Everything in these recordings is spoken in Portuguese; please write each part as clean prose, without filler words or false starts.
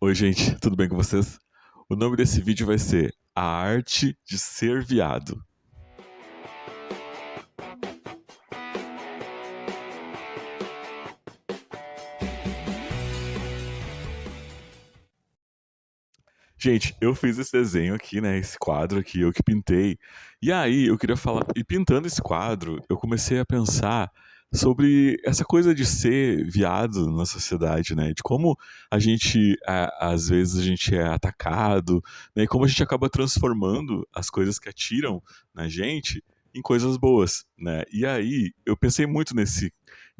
Oi, gente, tudo bem com vocês? O nome desse vídeo vai ser A Arte de Ser Viado. Gente, eu fiz esse desenho aqui, né? Esse quadro aqui, eu que pintei. E aí, eu queria falar. E pintando esse quadro, eu comecei a pensar sobre essa coisa de ser viado na sociedade, né? De como a gente, às vezes, a gente é atacado, né? E como a gente acaba transformando as coisas que atiram na gente em coisas boas, né? E aí, eu pensei muito nesse.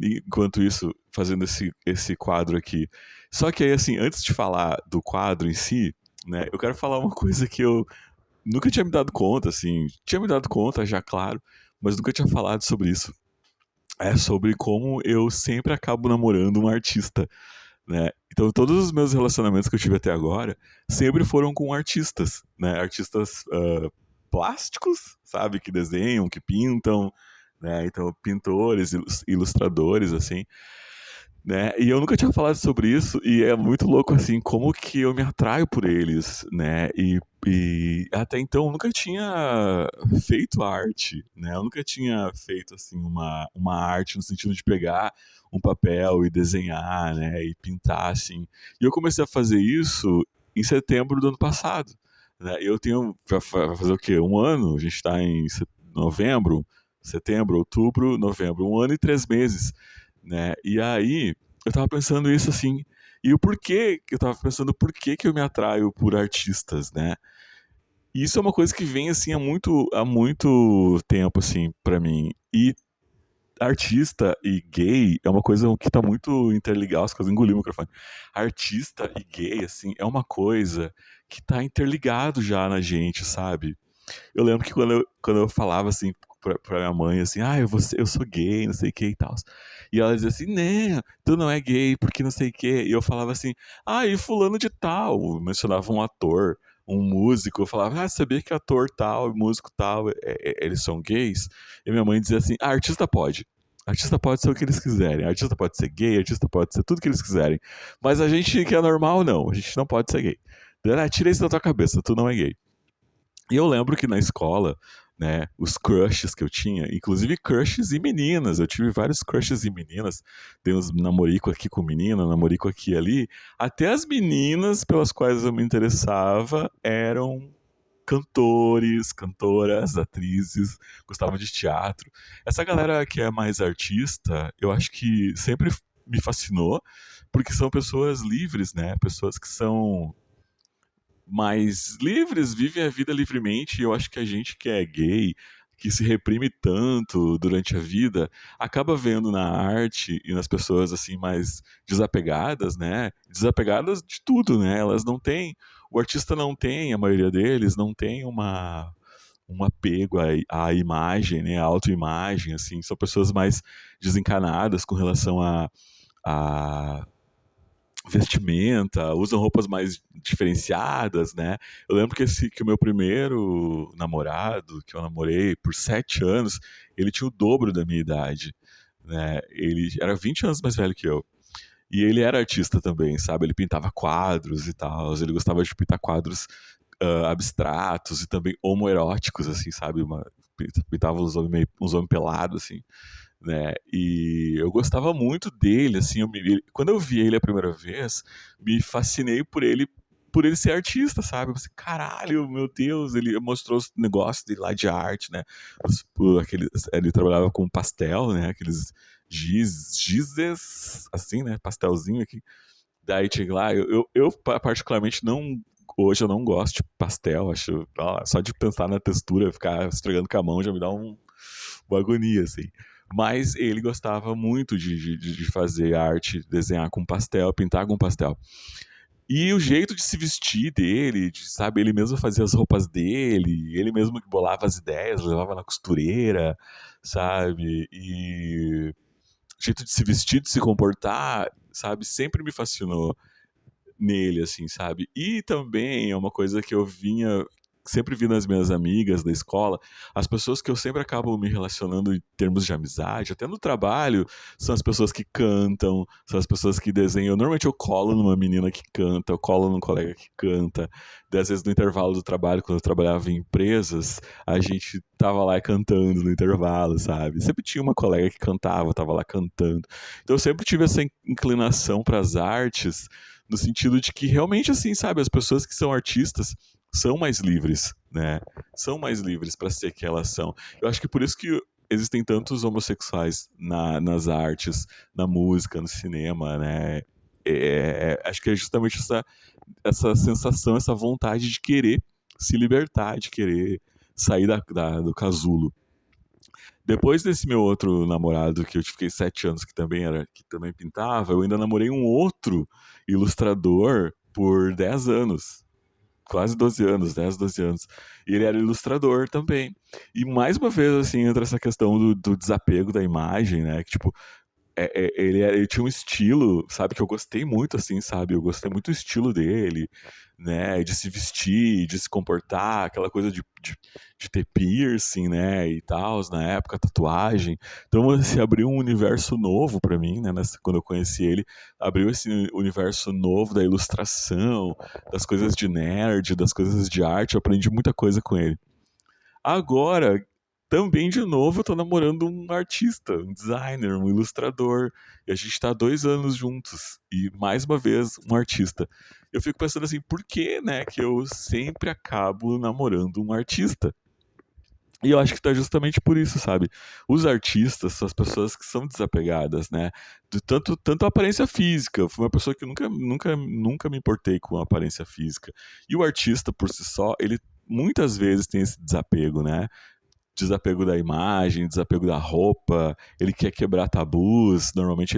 Enquanto isso, fazendo esse quadro aqui. Só que aí, assim, antes de falar do quadro em si, né? Eu quero falar uma coisa que eu nunca tinha me dado conta, assim, tinha me dado conta já, claro, mas nunca tinha falado sobre isso. É sobre como eu sempre acabo namorando um artista, né? Então, todos os meus relacionamentos que eu tive até agora sempre foram com artistas, né? Artistas plásticos, sabe? Que desenham, que pintam, né? Então, pintores, ilustradores, assim, né? E eu nunca tinha falado sobre isso e é muito louco assim como que eu me atraio por eles, né? E até então eu nunca tinha feito arte, né? Eu nunca tinha feito assim uma arte no sentido de pegar um papel e desenhar, né? E pintar assim. E eu comecei a fazer isso em setembro do ano passado, né? Eu tenho vai fazer o quê? Um ano? A gente está em novembro, setembro, outubro, novembro, um ano e 3 meses, né? E aí eu tava pensando isso assim, e o porquê, eu tava pensando por que que eu me atraio por artistas, né? E isso é uma coisa que vem assim há muito tempo assim para mim. E artista e gay é uma coisa que tá muito interligada, as coisas engoliu o microfone. Artista e gay assim é uma coisa que tá interligado já na gente, sabe? Eu lembro que quando eu falava assim pra minha mãe, assim, eu sou gay, não sei o que e tal. E ela dizia assim, né, tu não é gay, porque não sei o que. E eu falava assim, e fulano de tal. Eu mencionava um ator, um músico. Eu falava, sabia que ator tal, músico tal, eles são gays? E minha mãe dizia assim, artista pode. Artista pode ser o que eles quiserem. Artista pode ser gay, artista pode ser tudo que eles quiserem. Mas a gente que é normal, não. A gente não pode ser gay. Tira isso da tua cabeça, tu não é gay. E eu lembro que na escola, né, os crushes que eu tinha, inclusive crushes e meninas, eu tive vários crushes e meninas, tem uns namorico aqui com menina, namorico aqui e ali, até as meninas pelas quais eu me interessava eram cantores, cantoras, atrizes, gostavam de teatro. Essa galera que é mais artista, eu acho que sempre me fascinou, porque são pessoas livres, né? Pessoas que são mais livres, vivem a vida livremente. E eu acho que a gente que é gay, que se reprime tanto durante a vida, acaba vendo na arte e nas pessoas assim mais desapegadas, né? Desapegadas de tudo, né? Elas não têm, o artista não tem, a maioria deles não tem um apego à imagem, né? À autoimagem, assim, são pessoas mais desencanadas com relação a vestimenta, usam roupas mais diferenciadas, né? Eu lembro que o meu primeiro namorado, que eu namorei por 7 anos, ele tinha o dobro da minha idade, né? Ele era 20 anos mais velho que eu. E ele era artista também, sabe? Ele pintava quadros e tal. Ele gostava de pintar quadros abstratos e também homoeróticos, assim, sabe? Pintava uns homens pelados, assim, né? E eu gostava muito dele, assim, quando eu vi ele a primeira vez, me fascinei por ele ser artista, sabe? Eu pensei, caralho, meu Deus, ele mostrou os negócios dele lá de arte, né? Ele trabalhava com pastel, né? Aqueles gizes, assim, né? Pastelzinho aqui. Daí tinha lá, particularmente não. Hoje eu não gosto de pastel, acho. Só de pensar na textura, ficar estragando com a mão já me dá uma agonia, assim. Mas ele gostava muito de fazer arte, desenhar com pastel, pintar com pastel. E o jeito de se vestir dele, sabe, ele mesmo fazia as roupas dele, ele mesmo que bolava as ideias, levava na costureira, sabe? E o jeito de se vestir, de se comportar, sabe, sempre me fascinou nele, assim, sabe? E também é uma coisa que eu vinha. sempre vi nas minhas amigas da escola, as pessoas que eu sempre acabo me relacionando em termos de amizade, até no trabalho, são as pessoas que cantam, são as pessoas que desenham. Normalmente eu colo numa menina que canta, eu colo num colega que canta. Daí, às vezes no intervalo do trabalho, quando eu trabalhava em empresas, a gente tava lá cantando no intervalo, sabe? Sempre tinha uma colega que cantava, tava lá cantando. Então eu sempre tive essa inclinação para as artes, no sentido de que realmente, assim, sabe, as pessoas que são artistas são mais livres, né? São mais livres para ser que elas são. Eu acho que por isso que existem tantos homossexuais nas artes, na música, no cinema, né? Acho que é justamente essa sensação, essa vontade de querer se libertar, de querer sair do casulo. Depois desse meu outro namorado, que eu fiquei 7 anos, que também pintava, eu ainda namorei um outro ilustrador por 10 anos. Quase 12 anos, 10, 12 anos. E ele era ilustrador também. E mais uma vez, assim, entra essa questão do desapego da imagem, né? Que, tipo, ele tinha um estilo, sabe, que eu gostei muito, assim, sabe? Eu gostei muito do estilo dele, né? De se vestir, de se comportar, aquela coisa de ter piercing, né? E tal, na época, tatuagem. Então, se abriu um universo novo pra mim, né? Quando eu conheci ele, abriu esse universo novo da ilustração, das coisas de nerd, das coisas de arte. Eu aprendi muita coisa com ele. Agora, também de novo, eu tô namorando um artista, um designer, um ilustrador. E a gente tá há 2 anos juntos. E mais uma vez, um artista. Eu fico pensando assim, por que, né, que eu sempre acabo namorando um artista? E eu acho que tá justamente por isso, sabe? Os artistas são as pessoas que são desapegadas, né? Tanto a aparência física. Eu fui uma pessoa que nunca me importei com a aparência física. E o artista, por si só, ele muitas vezes tem esse desapego, né? Desapego da imagem, desapego da roupa, ele quer quebrar tabus, normalmente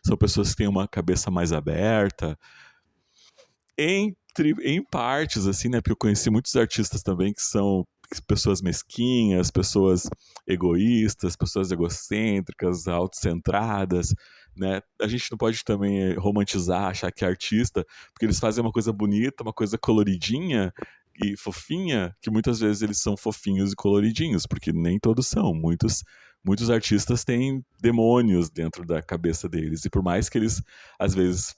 são pessoas que têm uma cabeça mais aberta, em partes, assim, né, porque eu conheci muitos artistas também que são pessoas mesquinhas, pessoas egoístas, pessoas egocêntricas, autocentradas, né, a gente não pode também romantizar, achar que é artista, porque eles fazem uma coisa bonita, uma coisa coloridinha, e fofinha, que muitas vezes eles são fofinhos e coloridinhos, porque nem todos são. Muitos artistas têm demônios dentro da cabeça deles, e por mais que eles, às vezes,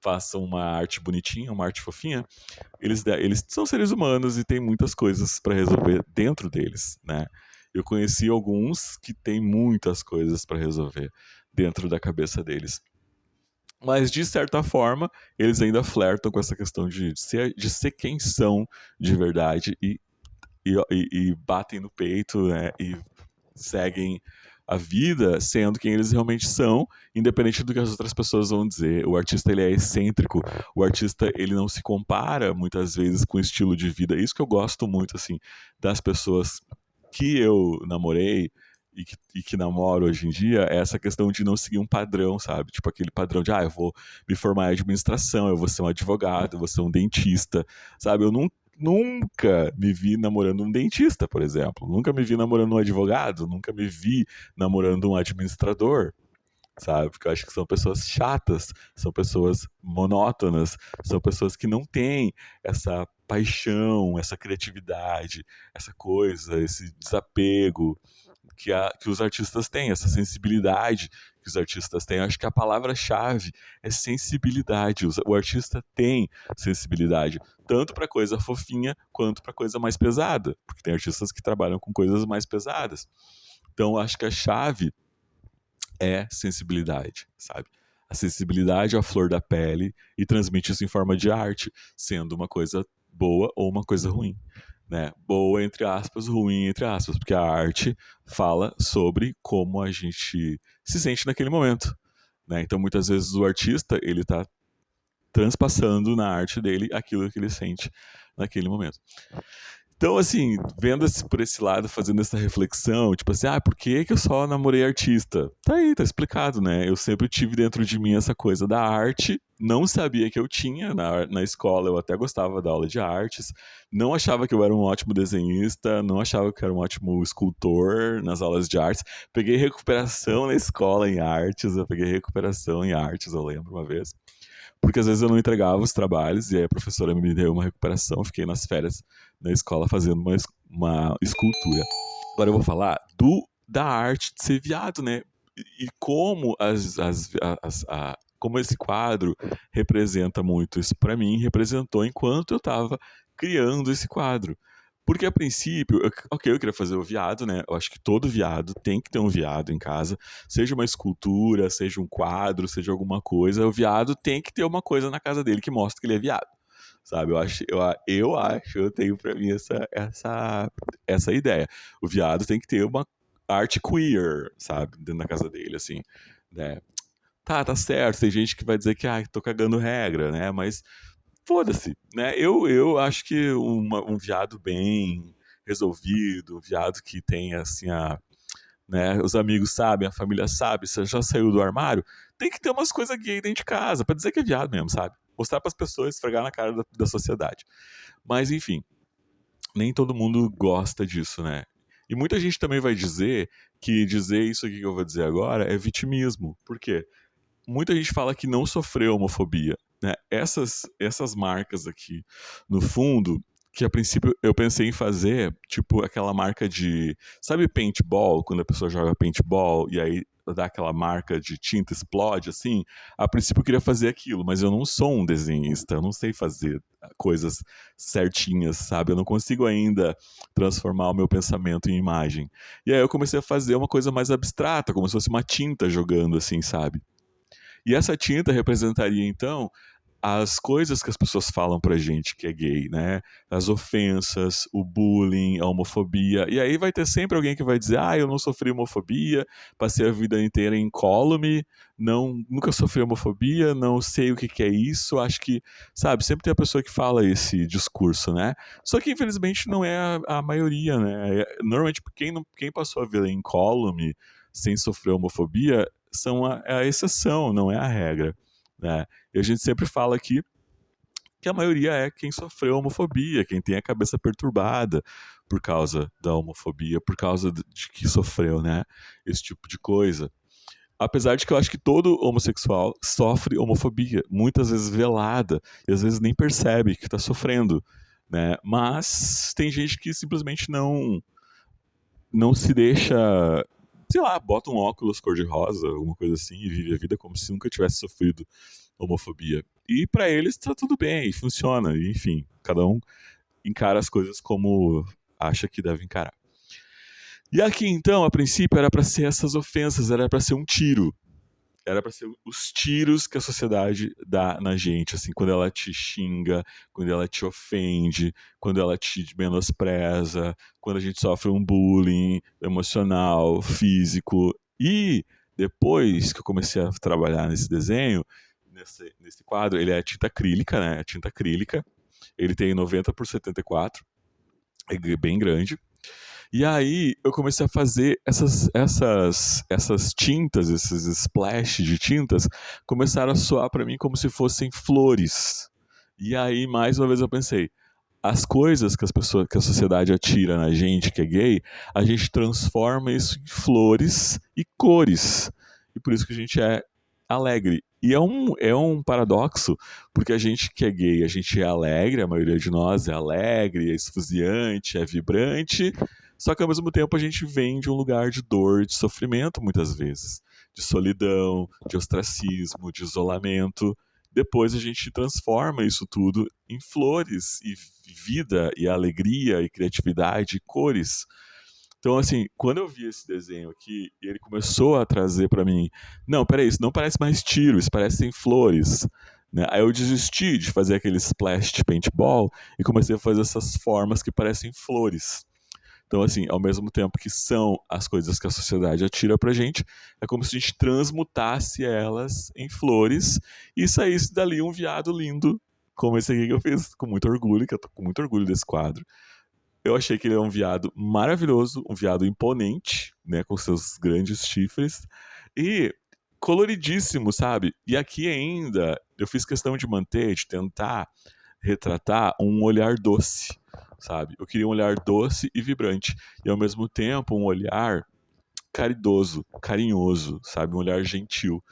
façam uma arte bonitinha, uma arte fofinha, eles são seres humanos e tem muitas coisas para resolver dentro deles, né? Eu conheci alguns que têm muitas coisas para resolver dentro da cabeça deles. Mas, de certa forma, eles ainda flertam com essa questão de ser quem são de verdade e batem no peito, né, e seguem a vida sendo quem eles realmente são, independente do que as outras pessoas vão dizer. O artista, ele é excêntrico, o artista, ele não se compara muitas vezes com o estilo de vida. Isso que eu gosto muito, assim, das pessoas que eu namorei e que namoro hoje em dia, é essa questão de não seguir um padrão, sabe? Tipo aquele padrão de, eu vou me formar em administração, eu vou ser um advogado, eu vou ser um dentista, sabe? Eu nunca me vi namorando um dentista, por exemplo. Nunca me vi namorando um advogado, nunca me vi namorando um administrador, sabe? Porque eu acho que são pessoas chatas, são pessoas monótonas, são pessoas que não têm essa paixão, essa criatividade, essa coisa, esse desapego que os artistas têm, essa sensibilidade que os artistas têm. Eu acho que a palavra-chave é sensibilidade. O artista tem sensibilidade, tanto para coisa fofinha quanto para coisa mais pesada, porque tem artistas que trabalham com coisas mais pesadas. Então, eu acho que a chave é sensibilidade, sabe? A sensibilidade é a flor da pele e transmite isso em forma de arte, sendo uma coisa boa ou uma coisa ruim, né? Boa entre aspas, ruim entre aspas, porque a arte fala sobre como a gente se sente naquele momento, né? Então, muitas vezes o artista, ele tá transpassando na arte dele aquilo que ele sente naquele momento. Então, assim, vendo por esse lado, fazendo essa reflexão, tipo assim, por que eu só namorei artista? Tá aí, tá explicado, né? Eu sempre tive dentro de mim essa coisa da arte, não sabia que eu tinha, na escola eu até gostava da aula de artes, não achava que eu era um ótimo desenhista, não achava que eu era um ótimo escultor nas aulas de artes. Peguei recuperação na escola em artes, eu lembro uma vez. porque às vezes eu não entregava os trabalhos, e aí a professora me deu uma recuperação, fiquei nas férias na escola fazendo uma escultura. Agora eu vou falar da arte de ser viado, né? E como como esse quadro representa muito isso para mim, representou enquanto eu estava criando esse quadro. Porque a princípio, ok, eu queria fazer o viado, né? Eu acho que todo viado tem que ter um viado em casa, seja uma escultura, seja um quadro, seja alguma coisa. O viado tem que ter uma coisa na casa dele que mostra que ele é viado, sabe? Eu tenho pra mim essa ideia. O viado tem que ter uma arte queer, sabe? Dentro da casa dele, assim, né? Tá certo. Tem gente que vai dizer que, tô cagando regra, né? Mas foda-se, né? Eu acho que um viado bem resolvido, um viado que tem, assim, né, os amigos sabem, a família sabe, você já saiu do armário, tem que ter umas coisas gay dentro de casa, pra dizer que é viado mesmo, sabe? Mostrar pras pessoas, esfregar na cara da sociedade. Mas, enfim, nem todo mundo gosta disso, né? E muita gente também vai dizer que dizer isso aqui que eu vou dizer agora é vitimismo. Por quê? Muita gente fala que não sofreu homofobia, né? Essas marcas aqui no fundo, que a princípio eu pensei em fazer, tipo aquela marca de, sabe paintball, quando a pessoa joga paintball e aí dá aquela marca de tinta explode assim, a princípio eu queria fazer aquilo, mas eu não sou um desenhista, eu não sei fazer coisas certinhas, sabe? Eu não consigo ainda transformar o meu pensamento em imagem. E aí eu comecei a fazer uma coisa mais abstrata, como se fosse uma tinta jogando assim, sabe? E essa tinta representaria, então, as coisas que as pessoas falam pra gente que é gay, né? As ofensas, o bullying, a homofobia. E aí vai ter sempre alguém que vai dizer: eu não sofri homofobia, passei a vida inteira incólume, nunca sofri homofobia, não sei o que é isso. Acho que, sabe, sempre tem a pessoa que fala esse discurso, né? Só que infelizmente não é a maioria, né? Normalmente quem passou a vida incólume sem sofrer homofobia é a exceção, não é a regra, né? E a gente sempre fala aqui que a maioria é quem sofreu homofobia, quem tem a cabeça perturbada por causa da homofobia, por causa de que sofreu, né? Esse tipo de coisa. Apesar de que eu acho que todo homossexual sofre homofobia, muitas vezes velada, e às vezes nem percebe que está sofrendo, né? Mas tem gente que simplesmente não se deixa, sei lá, bota um óculos cor-de-rosa, alguma coisa assim, e vive a vida como se nunca tivesse sofrido homofobia. E pra eles tá tudo bem, funciona, e, enfim, cada um encara as coisas como acha que deve encarar. E aqui então, a princípio, era pra ser essas ofensas, era pra ser um tiro. Era pra ser os tiros que a sociedade dá na gente, assim, quando ela te xinga, quando ela te ofende, quando ela te menospreza, quando a gente sofre um bullying emocional, físico. E depois que eu comecei a trabalhar nesse desenho, nesse quadro, ele é tinta acrílica, né? É tinta acrílica. Ele tem 90 por 74, é bem grande. E aí eu comecei a fazer essas tintas, esses splash de tintas, começaram a soar para mim como se fossem flores. E aí, mais uma vez, eu pensei, as coisas que a sociedade atira na gente que é gay, a gente transforma isso em flores e cores. E por isso que a gente é alegre. E é um paradoxo, porque a gente que é gay, a gente é alegre, a maioria de nós é alegre, é esfuziante, é vibrante, só que ao mesmo tempo a gente vem de um lugar de dor, de sofrimento muitas vezes, de solidão, de ostracismo, de isolamento. Depois a gente transforma isso tudo em flores e vida e alegria e criatividade e cores. Então, assim, quando eu vi esse desenho aqui, e ele começou a trazer pra mim, não, peraí, isso não parece mais tiro, isso parecem flores, né? Aí eu desisti de fazer aquele splash de paintball e comecei a fazer essas formas que parecem flores. Então, assim, ao mesmo tempo que são as coisas que a sociedade atira pra gente, é como se a gente transmutasse elas em flores e saísse dali um viado lindo, como esse aqui que eu fiz com muito orgulho, que eu tô com muito orgulho desse quadro. Eu achei que ele é um viado maravilhoso, um viado imponente, né, com seus grandes chifres e coloridíssimo, sabe? E aqui ainda eu fiz questão de manter, de tentar retratar um olhar doce, sabe? Eu queria um olhar doce e vibrante e ao mesmo tempo um olhar caridoso, carinhoso, sabe? Um olhar gentil.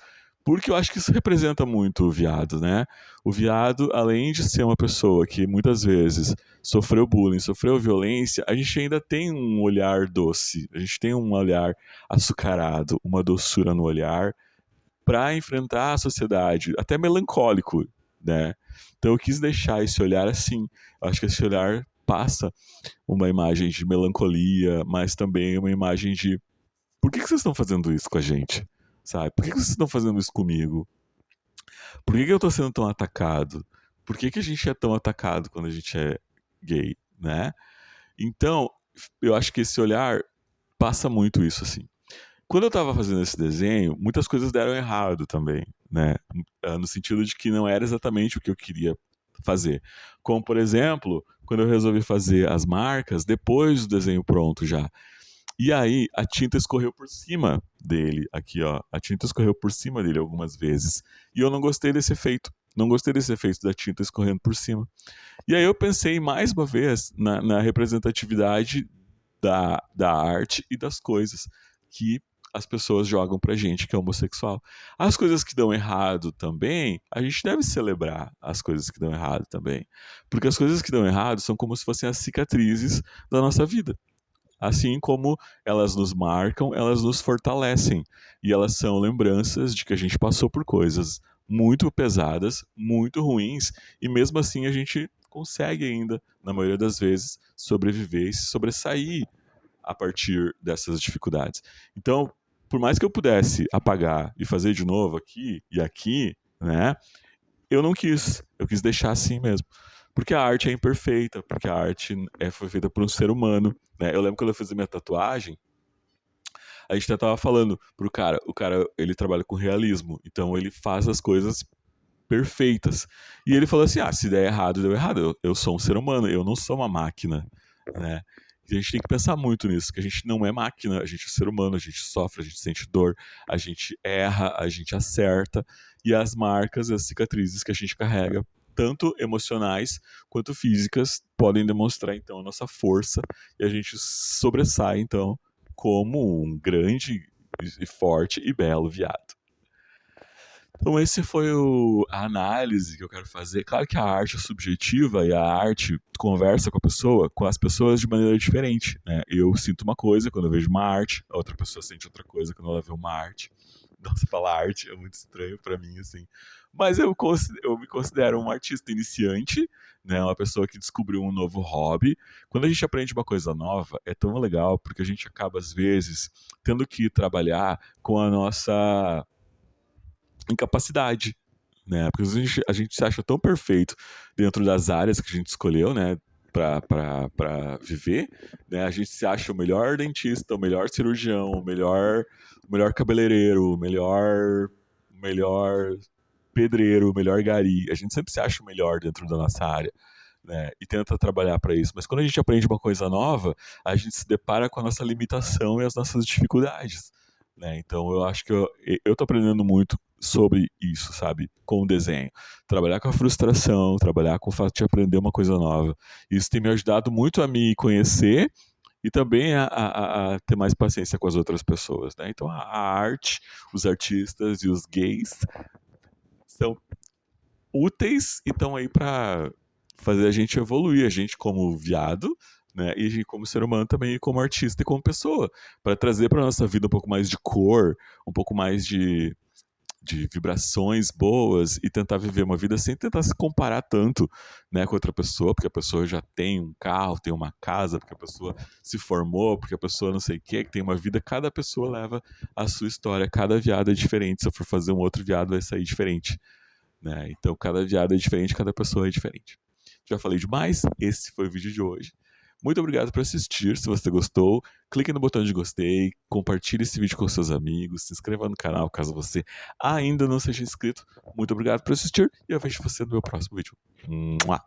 Porque eu acho que isso representa muito o viado, né? O viado, além de ser uma pessoa que muitas vezes sofreu bullying, sofreu violência, a gente ainda tem um olhar doce, a gente tem um olhar açucarado, uma doçura no olhar para enfrentar a sociedade, até melancólico, né? Então eu quis deixar esse olhar assim. Eu acho que esse olhar passa uma imagem de melancolia, mas também uma imagem de por que vocês estão fazendo isso com a gente? Sabe? Por que vocês estão fazendo isso comigo? Por que eu tô sendo tão atacado? Por que a gente é tão atacado quando a gente é gay, né? Então, eu acho que esse olhar passa muito isso, assim. Quando eu tava fazendo esse desenho, muitas coisas deram errado também, né? No sentido de que não era exatamente o que eu queria fazer. Como, por exemplo, quando eu resolvi fazer as marcas depois do desenho pronto já. E aí a tinta escorreu por cima dele, aqui ó, a tinta escorreu por cima dele algumas vezes. E eu não gostei desse efeito. Não gostei desse efeito da tinta escorrendo por cima. E aí eu pensei mais uma vez na representatividade da arte e das coisas que as pessoas jogam pra gente que é homossexual. As coisas que dão errado também, a gente deve celebrar as coisas que dão errado também. Porque as coisas que dão errado são como se fossem as cicatrizes da nossa vida. Assim como elas nos marcam, elas nos fortalecem. E elas são lembranças de que a gente passou por coisas muito pesadas, muito ruins, e mesmo assim a gente consegue ainda, na maioria das vezes, sobreviver e se sobressair a partir dessas dificuldades. Então, por mais que eu pudesse apagar e fazer de novo aqui e aqui, né, eu não quis. Eu quis deixar assim mesmo. Porque a arte é imperfeita, porque a arte foi feita por um ser humano. Né? Eu lembro quando eu fiz a minha tatuagem, a gente até tava falando pro cara, o cara, ele trabalha com realismo, então ele faz as coisas perfeitas. E ele falou assim, se der errado, deu errado. Eu sou um ser humano, eu não sou uma máquina, né? E a gente tem que pensar muito nisso, que a gente não é máquina, a gente é ser humano, a gente sofre, a gente sente dor, a gente erra, a gente acerta, e as marcas, as cicatrizes que a gente carrega, tanto emocionais quanto físicas, podem demonstrar então a nossa força, e a gente sobressai então como um grande e forte e belo viado. Então esse foi a análise que eu quero fazer. Claro que a arte é subjetiva e a arte conversa com as pessoas de maneira diferente. Né? Eu sinto uma coisa quando eu vejo uma arte, a outra pessoa sente outra coisa quando ela vê uma arte. Nossa, falar arte é muito estranho pra mim, assim. Mas eu me considero um artista iniciante, né? Uma pessoa que descobriu um novo hobby. Quando a gente aprende uma coisa nova, é tão legal, porque a gente acaba, às vezes, tendo que trabalhar com a nossa incapacidade, né? Porque a gente se acha tão perfeito dentro das áreas que a gente escolheu, né? Para viver, né? A gente se acha o melhor dentista, o melhor cirurgião, o melhor cabeleireiro, o melhor pedreiro, o melhor gari. A gente sempre se acha o melhor dentro da nossa área. Né, e tenta trabalhar para isso. Mas quando a gente aprende uma coisa nova, a gente se depara com a nossa limitação e as nossas dificuldades. Né? Então eu acho que eu tô aprendendo muito sobre isso, sabe? Com o desenho. Trabalhar com a frustração, trabalhar com o fato de aprender uma coisa nova. Isso tem me ajudado muito a me conhecer e também a ter mais paciência com as outras pessoas. Né? Então a arte, os artistas e os gays são úteis e estão aí para fazer a gente evoluir, a gente como viado, né, e a gente como ser humano também, como artista e como pessoa, para trazer para nossa vida um pouco mais de cor, um pouco mais de vibrações boas e tentar viver uma vida sem tentar se comparar tanto, né, com outra pessoa, porque a pessoa já tem um carro, tem uma casa, porque a pessoa se formou, porque a pessoa não sei o que tem uma vida, cada pessoa leva a sua história, cada viado é diferente, se eu for fazer um outro viado vai sair diferente, né? Então cada viado é diferente, cada pessoa é diferente. Já falei demais, esse foi o vídeo de hoje. Muito obrigado por assistir. Se você gostou, clique no botão de gostei, compartilhe esse vídeo com seus amigos, se inscreva no canal caso você ainda não seja inscrito. Muito obrigado por assistir e eu vejo você no meu próximo vídeo. Mua!